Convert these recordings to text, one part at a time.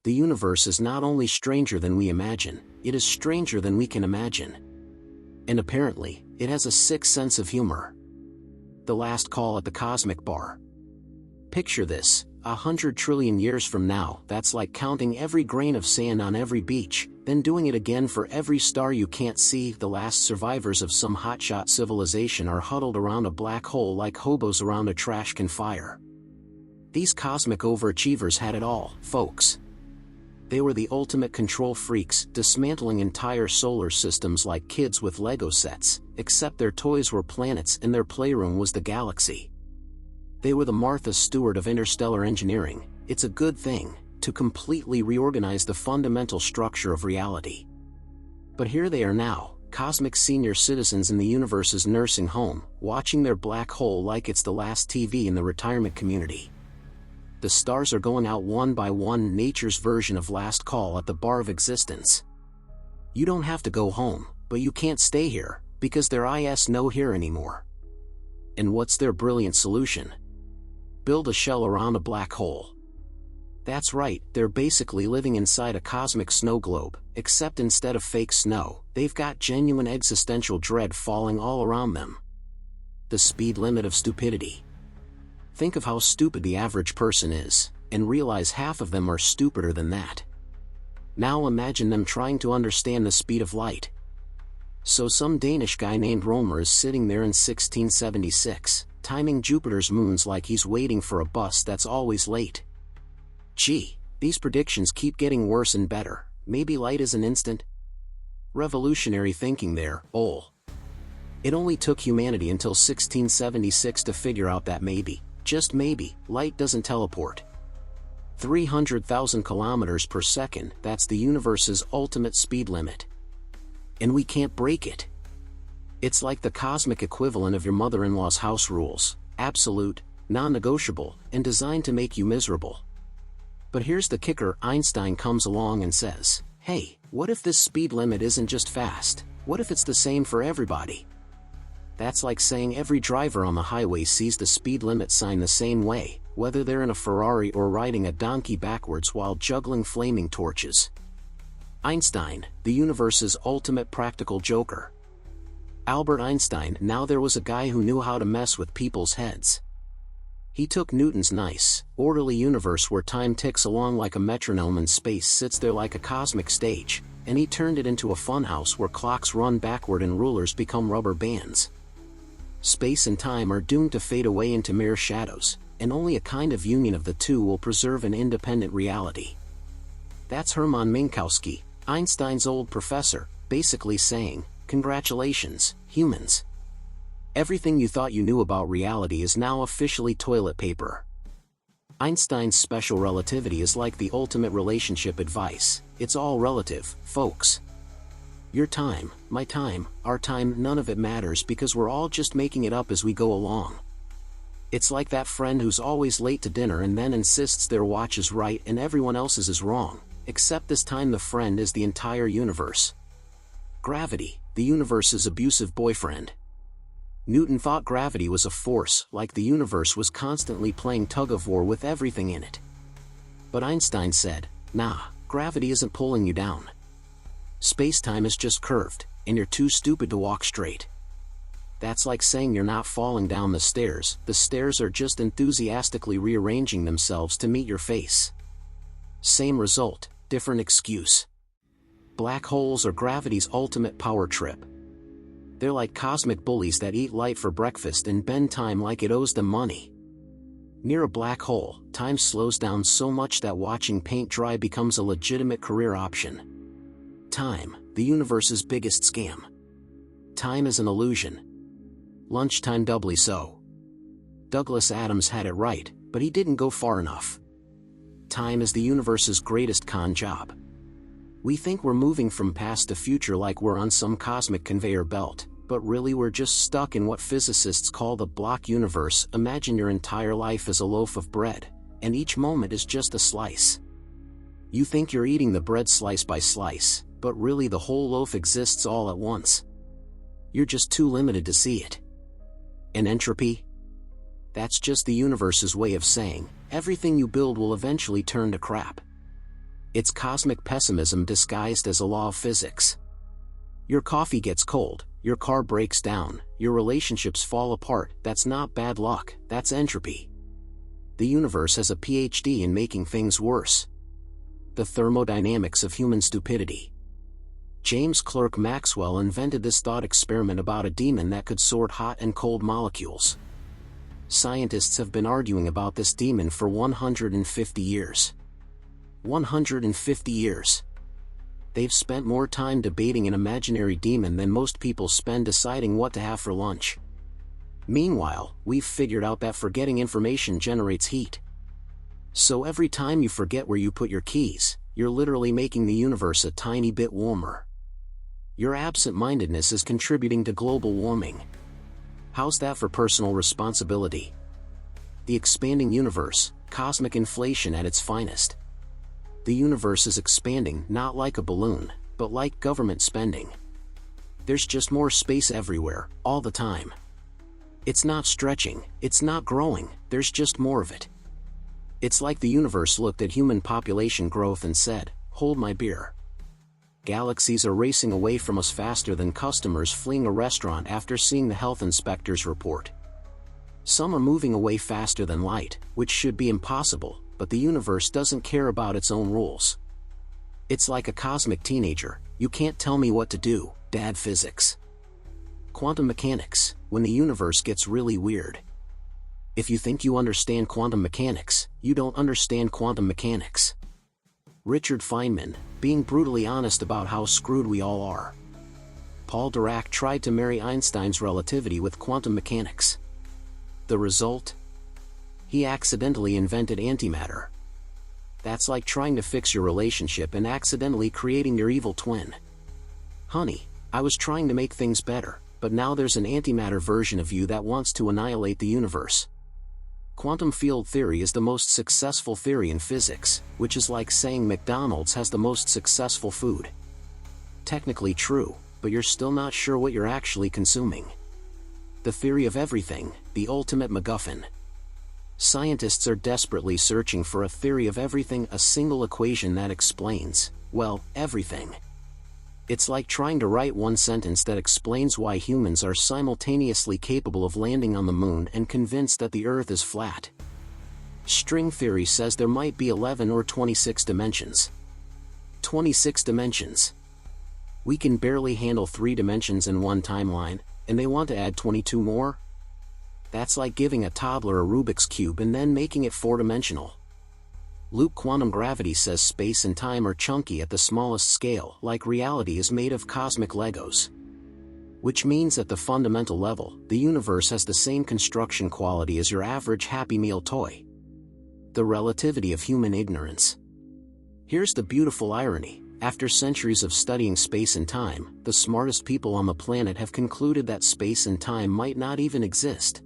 the universe is not only stranger than we imagine, it is stranger than we can imagine. And apparently, it has a sick sense of humor. The last call at the cosmic bar. Picture this, 100 trillion years from now, that's like counting every grain of sand on every beach, then doing it again for every star you can't see. The last survivors of some hotshot civilization are huddled around a black hole like hobos around a trash can fire. These cosmic overachievers had it all, folks. They were the ultimate control freaks, dismantling entire solar systems like kids with Lego sets, except their toys were planets and their playroom was the galaxy. They were the Martha Stewart of interstellar engineering. It's a good thing, to completely reorganize the fundamental structure of reality. But here they are now, cosmic senior citizens in the universe's nursing home, watching their black hole like it's the last TV in the retirement community. The stars are going out one by one, nature's version of last call at the bar of existence. You don't have to go home, but you can't stay here, because there is no here anymore. And what's their brilliant solution? Build a shell around a black hole. That's right, they're basically living inside a cosmic snow globe, except instead of fake snow, they've got genuine existential dread falling all around them. The speed limit of stupidity. Think of how stupid the average person is, and realize half of them are stupider than that. Now imagine them trying to understand the speed of light. So some Danish guy named Romer is sitting there in 1676, timing Jupiter's moons like he's waiting for a bus that's always late. Gee, these predictions keep getting worse and better. Maybe light is an instant? Revolutionary thinking there, ol'. It only took humanity until 1676 to figure out that maybe, just maybe, light doesn't teleport. 300,000 kilometers per second, that's the universe's ultimate speed limit. And we can't break it. It's like the cosmic equivalent of your mother-in-law's house rules, absolute, non-negotiable, and designed to make you miserable. But here's the kicker, Einstein comes along and says, hey, what if this speed limit isn't just fast? What if it's the same for everybody? That's like saying every driver on the highway sees the speed limit sign the same way, whether they're in a Ferrari or riding a donkey backwards while juggling flaming torches. Einstein, the universe's ultimate practical joker. Albert Einstein. Now there was a guy who knew how to mess with people's heads. He took Newton's nice, orderly universe where time ticks along like a metronome and space sits there like a cosmic stage, and he turned it into a funhouse where clocks run backward and rulers become rubber bands. Space and time are doomed to fade away into mere shadows, and only a kind of union of the two will preserve an independent reality. That's Hermann Minkowski, Einstein's old professor, basically saying, congratulations, humans. Everything you thought you knew about reality is now officially toilet paper. Einstein's special relativity is like the ultimate relationship advice. It's all relative, folks. Your time, my time, our time, none of it matters because we're all just making it up as we go along. It's like that friend who's always late to dinner and then insists their watch is right and everyone else's is wrong, except this time the friend is the entire universe. Gravity, the universe's abusive boyfriend. Newton thought gravity was a force, like the universe was constantly playing tug-of-war with everything in it. But Einstein said, nah, gravity isn't pulling you down. Spacetime is just curved, and you're too stupid to walk straight. That's like saying you're not falling down the stairs are just enthusiastically rearranging themselves to meet your face. Same result, different excuse. Black holes are gravity's ultimate power trip. They're like cosmic bullies that eat light for breakfast and bend time like it owes them money. Near a black hole, time slows down so much that watching paint dry becomes a legitimate career option. Time, the universe's biggest scam. Time is an illusion. Lunchtime doubly so. Douglas Adams had it right, but he didn't go far enough. Time is the universe's greatest con job. We think we're moving from past to future like we're on some cosmic conveyor belt, but really we're just stuck in what physicists call the block universe. Imagine your entire life as a loaf of bread, and each moment is just a slice. You think you're eating the bread slice by slice, but really the whole loaf exists all at once. You're just too limited to see it. And entropy? That's just the universe's way of saying, everything you build will eventually turn to crap. It's cosmic pessimism disguised as a law of physics. Your coffee gets cold, your car breaks down, your relationships fall apart. That's not bad luck, that's entropy. The universe has a PhD in making things worse. The thermodynamics of human stupidity. James Clerk Maxwell invented this thought experiment about a demon that could sort hot and cold molecules. Scientists have been arguing about this demon for 150 years. 150 years. They've spent more time debating an imaginary demon than most people spend deciding what to have for lunch. Meanwhile, we've figured out that forgetting information generates heat. So every time you forget where you put your keys, you're literally making the universe a tiny bit warmer. Your absent-mindedness is contributing to global warming. How's that for personal responsibility? The expanding universe, cosmic inflation at its finest. The universe is expanding not like a balloon, but like government spending. There's just more space everywhere, all the time. It's not stretching, it's not growing, there's just more of it. It's like the universe looked at human population growth and said, "Hold my beer." Galaxies are racing away from us faster than customers fleeing a restaurant after seeing the health inspector's report. Some are moving away faster than light, which should be impossible, but the universe doesn't care about its own rules. It's like a cosmic teenager, "You can't tell me what to do, Dad." Physics. Quantum mechanics, when the universe gets really weird. If you think you understand quantum mechanics, you don't understand quantum mechanics. Richard Feynman, being brutally honest about how screwed we all are. Paul Dirac tried to marry Einstein's relativity with quantum mechanics. The result? He accidentally invented antimatter. That's like trying to fix your relationship and accidentally creating your evil twin. "Honey, I was trying to make things better, but now there's an antimatter version of you that wants to annihilate the universe." Quantum field theory is the most successful theory in physics, which is like saying McDonald's has the most successful food. Technically true, but you're still not sure what you're actually consuming. The theory of everything, the ultimate MacGuffin. Scientists are desperately searching for a theory of everything, a single equation that explains, well, everything. It's like trying to write one sentence that explains why humans are simultaneously capable of landing on the moon and convinced that the Earth is flat. String theory says there might be 11 or 26 dimensions. 26 dimensions. We can barely handle 3 dimensions in one timeline, and they want to add 22 more? That's like giving a toddler a Rubik's Cube and then making it 4-dimensional. Luke quantum gravity says space and time are chunky at the smallest scale, like reality is made of cosmic Legos. Which means at the fundamental level, the universe has the same construction quality as your average Happy Meal toy. The relativity of human ignorance. Here's the beautiful irony. After centuries of studying space and time, the smartest people on the planet have concluded that space and time might not even exist.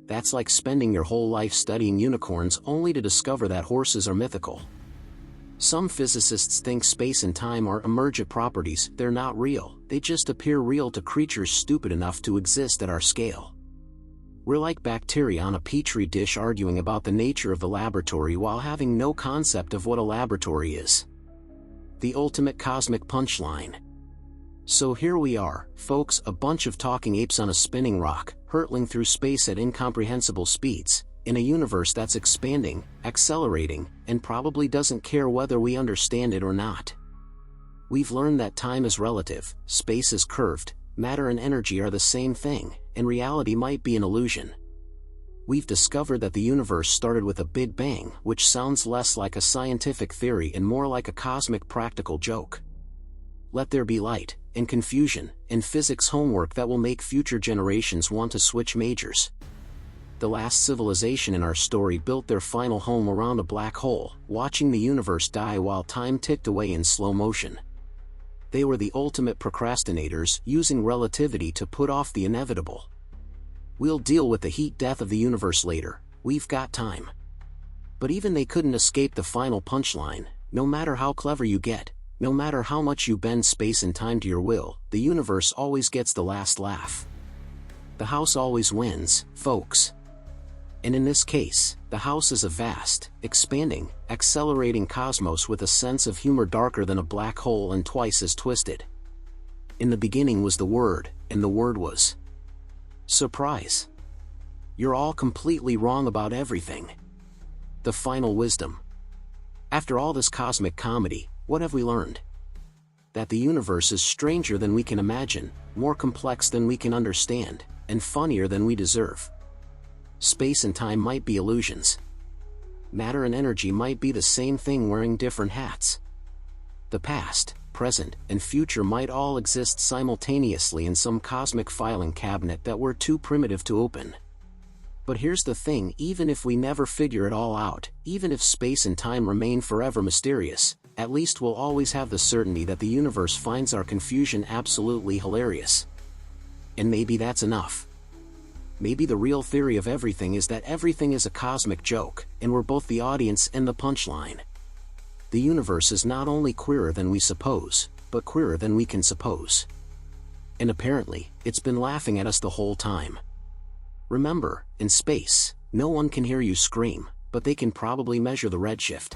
That's like spending your whole life studying unicorns only to discover that horses are mythical. Some physicists think space and time are emergent properties. They're not real, they just appear real to creatures stupid enough to exist at our scale. We're like bacteria on a petri dish arguing about the nature of the laboratory while having no concept of what a laboratory is. The ultimate cosmic punchline. So here we are, folks, a bunch of talking apes on a spinning rock, hurtling through space at incomprehensible speeds, in a universe that's expanding, accelerating, and probably doesn't care whether we understand it or not. We've learned that time is relative, space is curved, matter and energy are the same thing, and reality might be an illusion. We've discovered that the universe started with a Big Bang, which sounds less like a scientific theory and more like a cosmic practical joke. Let there be light, and confusion, and physics homework that will make future generations want to switch majors. The last civilization in our story built their final home around a black hole, watching the universe die while time ticked away in slow motion. They were the ultimate procrastinators, using relativity to put off the inevitable. We'll deal with the heat death of the universe later, we've got time. But even they couldn't escape the final punchline. No matter how clever you get, no matter how much you bend space and time to your will, the universe always gets the last laugh. The house always wins, folks. And in this case, the house is a vast, expanding, accelerating cosmos with a sense of humor darker than a black hole and twice as twisted. In the beginning was the Word, and the Word was surprise. You're all completely wrong about everything. The final wisdom. After all this cosmic comedy, what have we learned? That the universe is stranger than we can imagine, more complex than we can understand, and funnier than we deserve. Space and time might be illusions. Matter and energy might be the same thing wearing different hats. The past, present, and future might all exist simultaneously in some cosmic filing cabinet that we're too primitive to open. But here's the thing, even if we never figure it all out, even if space and time remain forever mysterious, at least we'll always have the certainty that the universe finds our confusion absolutely hilarious. And maybe that's enough. Maybe the real theory of everything is that everything is a cosmic joke, and we're both the audience and the punchline. The universe is not only queerer than we suppose, but queerer than we can suppose. And apparently, it's been laughing at us the whole time. Remember, in space, no one can hear you scream, but they can probably measure the redshift.